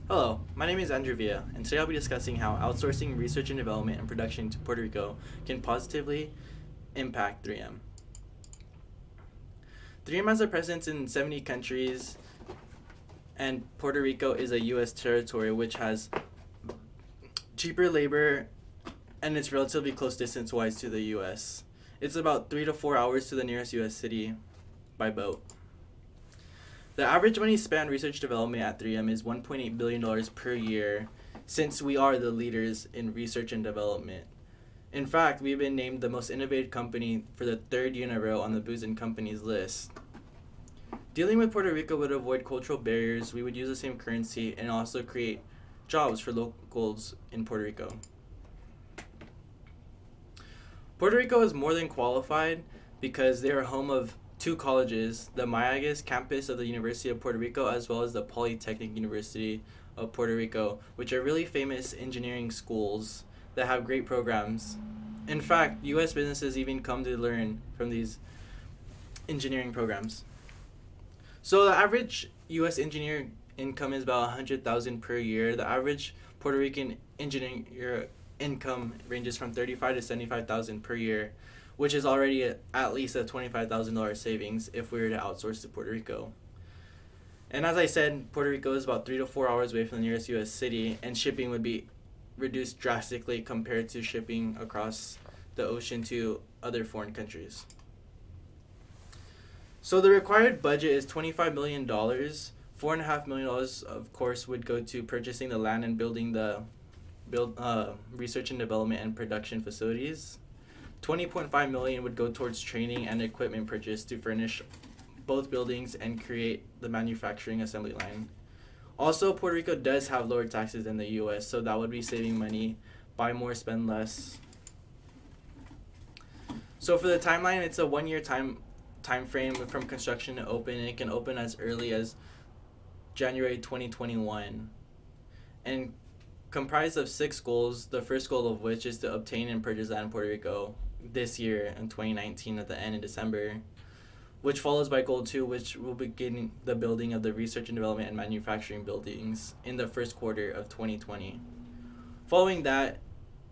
Hello, my name is Andrew Villa, and today I'll be discussing how outsourcing research and development and production to Puerto Rico can positively impact 3M. 3M has a presence in 70 countries, and Puerto Rico is a U.S. territory which has cheaper labor and it's relatively close distance-wise to the U.S. It's about 3 to 4 hours to the nearest U.S. city by boat. The average money spent on research development at 3M is $1.8 billion per year, since we are the leaders in research and development. In fact, we've been named the most innovative company for the third year in a row on the BUS100w companies list. Dealing with Puerto Rico would avoid cultural barriers, we would use the same currency, and also create jobs for locals in Puerto Rico. Puerto Rico is more than qualified because they are home of two colleges, the Mayaguez campus of the University of Puerto Rico as well as the Polytechnic University of Puerto Rico, which are really famous engineering schools that have great programs. In fact, U.S. businesses even come to learn from these engineering programs. So the average U.S. engineer income is about $100,000 per year. The average Puerto Rican engineering income ranges from $35,000 to $75,000 per year, which is already at least a $25,000 savings if we were to outsource to Puerto Rico. And as I said, Puerto Rico is about 3 to 4 hours away from the nearest U.S. city, and shipping would be reduced drastically compared to shipping across the ocean to other foreign countries. So the required budget is $25 million. $4.5 million, of course, would go to purchasing the land and building the research and development and production facilities. $20.5 million would go towards training and equipment purchase to furnish both buildings and create the manufacturing assembly line. Also, Puerto Rico does have lower taxes than the U.S., so that would be saving money, buy more, spend less. So for the timeline, it's a 1 year time frame from construction to open, and it can open as early as January 2021. And comprised of 6 goals, the first goal of which is to obtain and purchase land in Puerto Rico this year in 2019 at the end of December, which follows by goal 2, which will begin the building of the research and development and manufacturing buildings in the first quarter of 2020. Following that,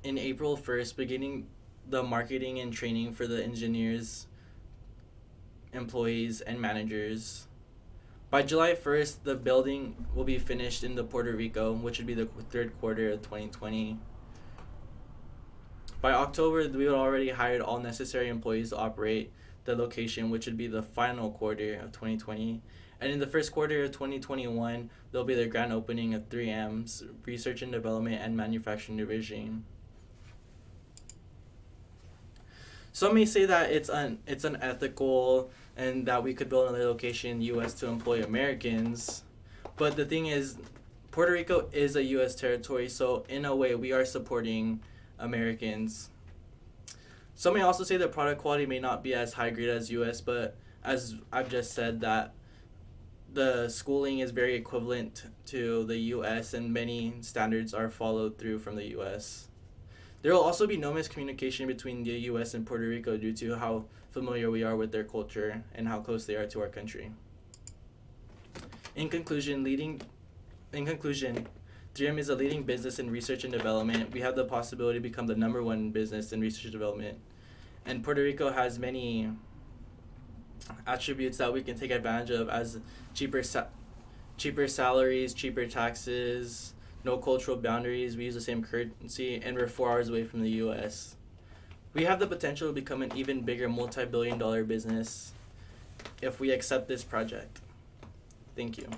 in April 1st, beginning the marketing and training for the engineers, employees, and managers. By July 1st, the building will be finished in the Puerto Rico, which would be the third quarter of 2020. By October, we would already hired all necessary employees to operate the location, which would be the final quarter of 2020. And in the first quarter of 2021, there'll be the grand opening of 3M's Research and Development and Manufacturing Division. Some may say that it's unethical and that we could build another location in the U.S. to employ Americans. But the thing is, Puerto Rico is a U.S. territory, so in a way, we are supporting Americans. Some may also say that product quality may not be as high grade as U.S., but as I've just said, that the schooling is very equivalent to the U.S. and many standards are followed through from the U.S. There will also be no miscommunication between the U.S. and Puerto Rico due to how familiar we are with their culture and how close they are to our country. In conclusion, 3M is a leading business in research and development. We have the possibility to become the #1 business in research and development. And Puerto Rico has many attributes that we can take advantage of, as cheaper salaries, cheaper taxes, no cultural boundaries, we use the same currency, and we're 4 hours away from the U.S. We have the potential to become an even bigger multi-billion-dollar business if we accept this project. Thank you.